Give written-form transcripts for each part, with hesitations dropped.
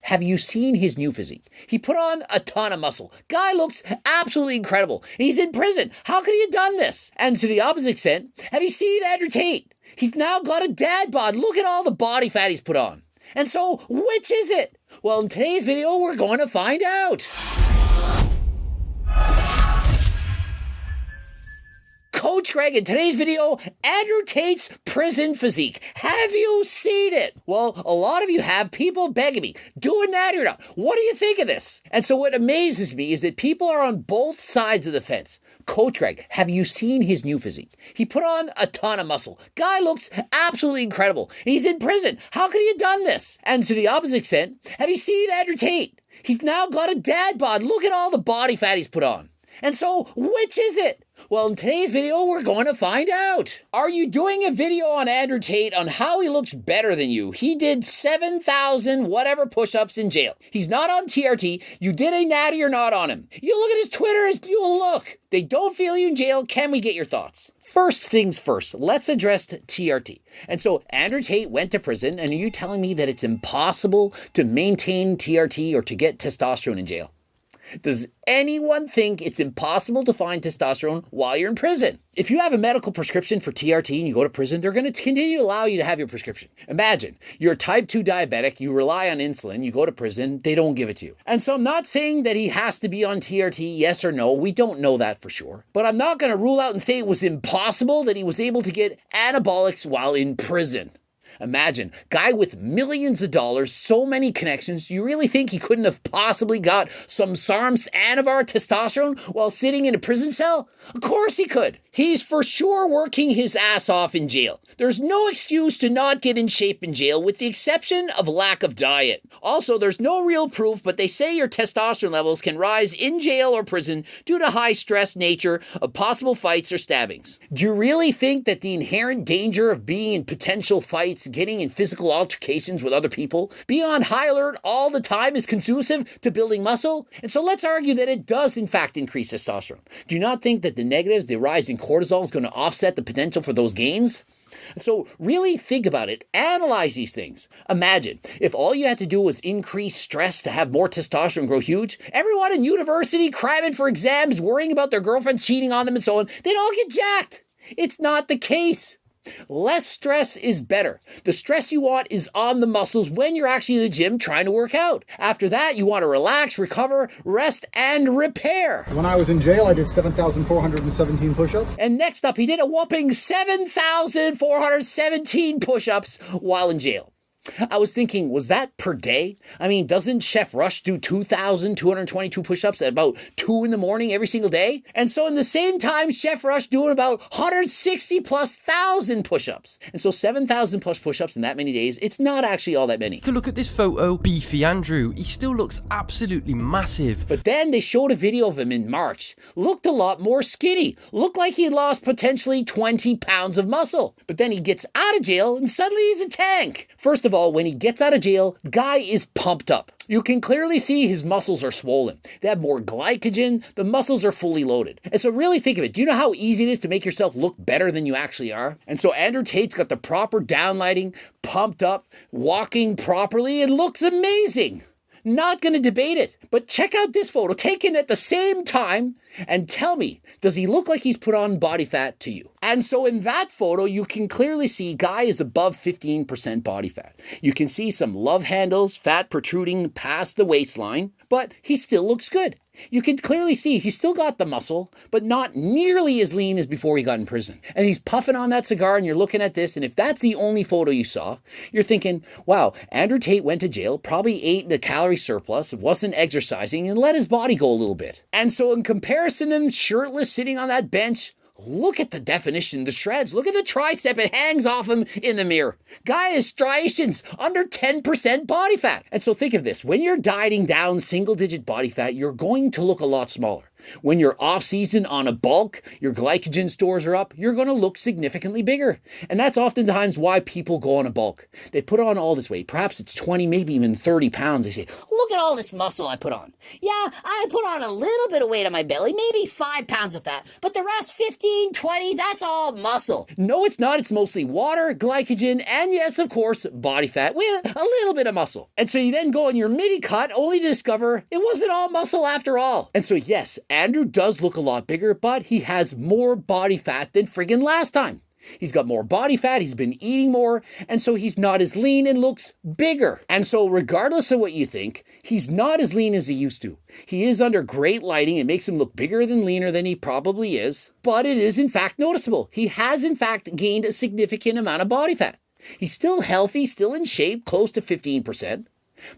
have you seen his new physique? He put on a ton of muscle. Guy looks absolutely incredible. He's in prison. How could he have done this? And to the opposite extent, have you seen Andrew Tate? He's now got a dad bod. Look at all the body fat he's put on. And so, which is it? Well, in today's video, we're going to find out. Coach Greg, in today's video, Andrew Tate's prison physique. Have you seen it? Well, a lot of you have. People begging me, do a natty or not. What do you think of this? And so what amazes me is that people are on both sides of the fence. Coach Greg, have you seen his new physique? He put on a ton of muscle. Guy looks absolutely incredible. He's in prison. How could he have done this? And to the opposite extent, have you seen Andrew Tate? He's now got a dad bod. Look at all the body fat he's put on. And so, which is it? Well, in today's video, we're going to find out. Are you doing a video on Andrew Tate on how he looks better than you? He did 7,000 whatever push-ups in jail. He's not on TRT. You did a natty or not on him. You look at his Twitter, you will look. They don't feel you in jail. Can we get your thoughts? First things first, let's address TRT. And so Andrew Tate went to prison, and are you telling me that it's impossible to maintain TRT or to get testosterone in jail? Does anyone think it's impossible to find testosterone while you're in prison? If you have a medical prescription for TRT and you go to prison, they're going to continue to allow you to have your prescription. Imagine, you're a type 2 diabetic, you rely on insulin, you go to prison, they don't give it to you. And so I'm not saying that he has to be on TRT, yes or no, we don't know that for sure. But I'm not going to rule out and say it was impossible that he was able to get anabolics while in prison. Imagine, guy with millions of dollars, so many connections, you really think he couldn't have possibly got some SARMs Anavar testosterone while sitting in a prison cell? Of course he could. He's for sure working his ass off in jail. There's no excuse to not get in shape in jail with the exception of lack of diet. Also, there's no real proof, but they say your testosterone levels can rise in jail or prison due to high stress nature of possible fights or stabbings. Do you really think that the inherent danger of being in potential fights, getting in physical altercations with other people, being on high alert all the time is conducive to building muscle? And so let's argue that it does in fact increase testosterone. Do you not think that the negatives, the rise in cortisol, is going to offset the potential for those gains? So really think about it. Analyze these things. Imagine if all you had to do was increase stress to have more testosterone grow huge. Everyone in university cramming for exams, worrying about their girlfriends cheating on them and so on, they'd all get jacked. It's not the case. Less stress is better. The stress you want is on the muscles when you're actually in the gym trying to work out. After that, you want to relax, recover, rest, and repair. When I was in jail, I did 7,417 push-ups. And next up, he did a whopping 7,417 push-ups while in jail. I was thinking, was that per day? I mean, doesn't Chef Rush do 2,222 push-ups at about 2 in the morning every single day? And so in the same time, Chef Rush doing about 160 plus thousand push-ups. And so 7,000 plus push-ups in that many days, it's not actually all that many. If you look at this photo, beefy Andrew, he still looks absolutely massive. But then they showed a video of him in March. Looked a lot more skinny. Looked like he had lost potentially 20 pounds of muscle. But then he gets out of jail and suddenly he's a tank. First of all, when he gets out of jail, guy is pumped up. You can clearly see his muscles are swollen. They have more glycogen. The muscles are fully loaded. And so really think of it. Do you know how easy it is to make yourself look better than you actually are? And so Andrew Tate's got the proper downlighting, pumped up, walking properly, and looks amazing. Not going to debate it. But check out this photo taken at the same time and tell me, does he look like he's put on body fat to you? And so in that photo, you can clearly see guy is above 15% body fat. You can see some love handles, fat protruding past the waistline, but he still looks good. You can clearly see he's still got the muscle, but not nearly as lean as before he got in prison. And he's puffing on that cigar and you're looking at this, and if that's the only photo you saw, you're thinking, wow, Andrew Tate went to jail, probably ate a calorie surplus, wasn't exercising, and let his body go a little bit. And so in comparison to him shirtless sitting on that bench, look at the definition, the shreds. Look at the tricep. It hangs off him in the mirror. Guy has striations, under 10% body fat. And so think of this. When you're dieting down single-digit body fat, you're going to look a lot smaller. When you're off season on a bulk, your glycogen stores are up, you're going to look significantly bigger. And that's oftentimes why people go on a bulk. They put on all this weight. Perhaps it's 20, maybe even 30 pounds. They say, look at all this muscle I put on. Yeah, I put on a little bit of weight on my belly, maybe 5 pounds of fat, but the rest 15, 20, that's all muscle. No, it's not. It's mostly water, glycogen, and yes, of course, body fat with a little bit of muscle. And so you then go on your midi cut only to discover it wasn't all muscle after all. And so yes, Andrew does look a lot bigger, but he has more body fat than friggin' last time. He's got more body fat, he's been eating more, and so he's not as lean and looks bigger. And so regardless of what you think, he's not as lean as he used to. He is under great lighting. It makes him look bigger than leaner than he probably is, but it is in fact noticeable. He has in fact gained a significant amount of body fat. He's still healthy, still in shape, close to 15%.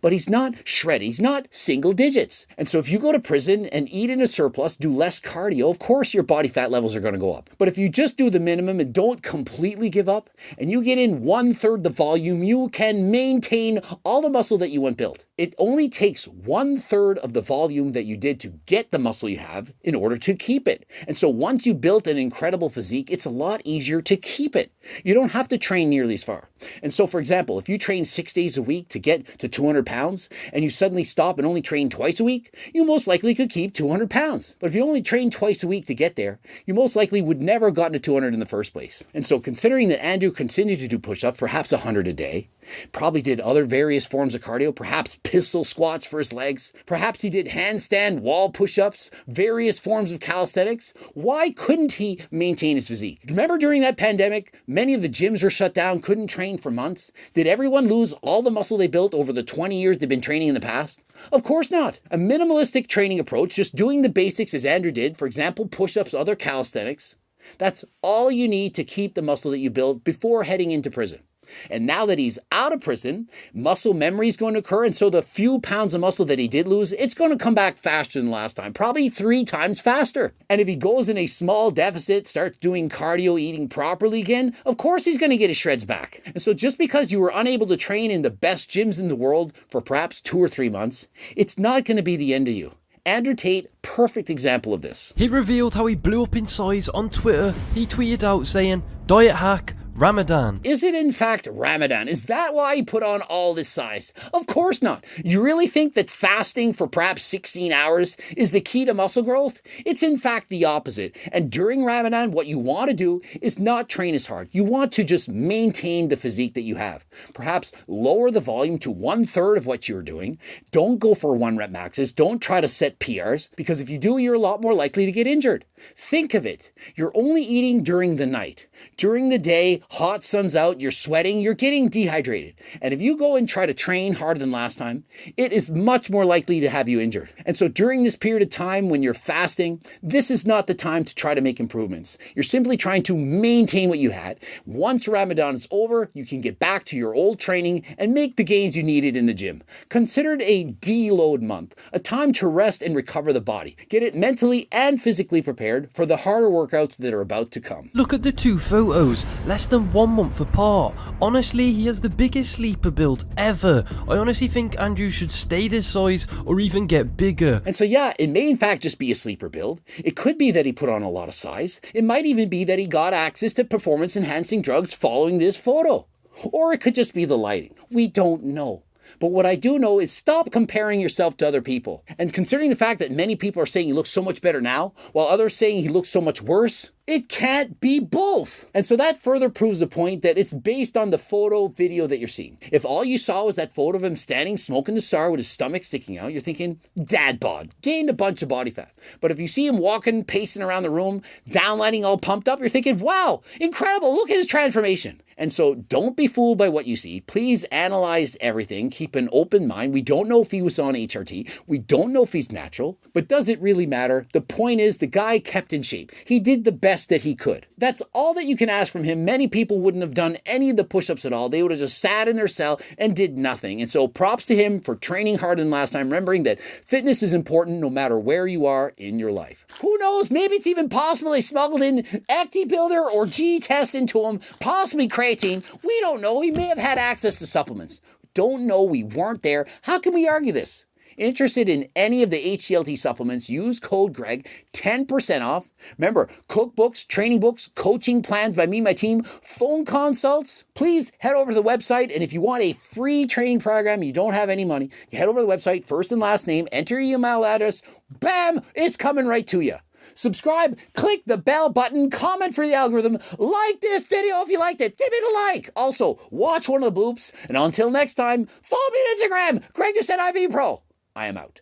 But he's not shredded. He's not single digits. And so if you go to prison and eat in a surplus, do less cardio, of course your body fat levels are going to go up. But if you just do the minimum and don't completely give up, and you get in 1/3 the volume, you can maintain all the muscle that you want built. It only takes 1/3 of the volume that you did to get the muscle you have in order to keep it. And so once you built an incredible physique, it's a lot easier to keep it. You don't have to train nearly as far. And so, for example, if you train 6 days a week to get to 200 pounds and you suddenly stop and only train twice a week, you most likely could keep 200 pounds. But if you only train twice a week to get there, you most likely would never have gotten to 200 in the first place. And so considering that Andrew continued to do push-ups, perhaps 100 a day, probably did other various forms of cardio, perhaps pistol squats for his legs, perhaps he did handstand wall push-ups, various forms of calisthenics. Why couldn't he maintain his physique? Remember during that pandemic, many of the gyms were shut down, couldn't train for months. Did everyone lose all the muscle they built over the 20 years they've been training in the past? Of course not. A minimalistic training approach, just doing the basics as Andrew did, for example, push-ups, other calisthenics, that's all you need to keep the muscle that you build before heading into prison. And now that he's out of prison, muscle memory is going to occur. And so the few pounds of muscle that he did lose, it's going to come back faster than last time, probably 3 times faster. And if he goes in a small deficit, starts doing cardio, eating properly again, of course he's going to get his shreds back. And so just because you were unable to train in the best gyms in the world for perhaps 2 or 3 months, it's not going to be the end of you. Andrew Tate, perfect example of this. He revealed how he blew up in size on Twitter. He tweeted out saying, "Diet hack, Ramadan." Is it in fact Ramadan? Is that why he put on all this size? Of course not. You really think that fasting for perhaps 16 hours is the key to muscle growth? It's in fact the opposite. And during Ramadan, what you want to do is not train as hard. You want to just maintain the physique that you have. Perhaps lower the volume to 1/3 of what you're doing. Don't go for 1-rep maxes. Don't try to set PRs, because if you do, you're a lot more likely to get injured. Think of it. You're only eating during the night. During the day, hot sun's out, you're sweating, you're getting dehydrated. And if you go and try to train harder than last time, it is much more likely to have you injured. And so during this period of time when you're fasting, this is not the time to try to make improvements. You're simply trying to maintain what you had. Once Ramadan is over, you can get back to your old training and make the gains you needed in the gym. Consider it a deload month, a time to rest and recover the body. Get it mentally and physically prepared for the harder workouts that are about to come. Look at the 2 photos, less than 1 month apart. Honestly, he has the biggest sleeper build ever. I honestly think Andrew should stay this size or even get bigger. And so yeah, it may in fact just be a sleeper build. It could be that he put on a lot of size. It might even be that he got access to performance enhancing drugs following this photo. Or it could just be the lighting. We don't know. But what I do know is stop comparing yourself to other people. And considering the fact that many people are saying he looks so much better now, while others saying he looks so much worse, it can't be both. And so that further proves the point that it's based on the photo video that you're seeing. If all you saw was that photo of him standing smoking the cigar with his stomach sticking out, you're thinking, dad bod, gained a bunch of body fat. But if you see him walking, pacing around the room, downlighting all pumped up, you're thinking, wow, incredible, look at his transformation. And so don't be fooled by what you see. Please analyze everything. Keep an open mind. We don't know if he was on HRT. We don't know if he's natural. But does it really matter? The point is the guy kept in shape. He did the best that he could. That's all that you can ask from him. Many people wouldn't have done any of the push-ups at all. They would have just sat in their cell and did nothing. And so props to him for training harder than last time, remembering that fitness is important no matter where you are in your life. Who knows? Maybe it's even possible they smuggled in ActiBuilder or G-Test into him, possibly creating. We don't know. He may have had access to supplements. Don't know. We weren't there. How can we argue this? Interested in any of the HGLT supplements? Use code Greg, 10% off. Remember, cookbooks, training books, coaching plans by me and my team, phone consults. Please head over to the website, and if you want a free training program, you don't have any money, you head over to the website, first and last name, enter your email address, bam, it's coming right to you. Subscribe, click the bell button, comment for the algorithm, like this video if you liked it, give it a like. Also, watch one of the bloops, and until next time, follow me on Instagram, Greg just said IV Pro. I am out.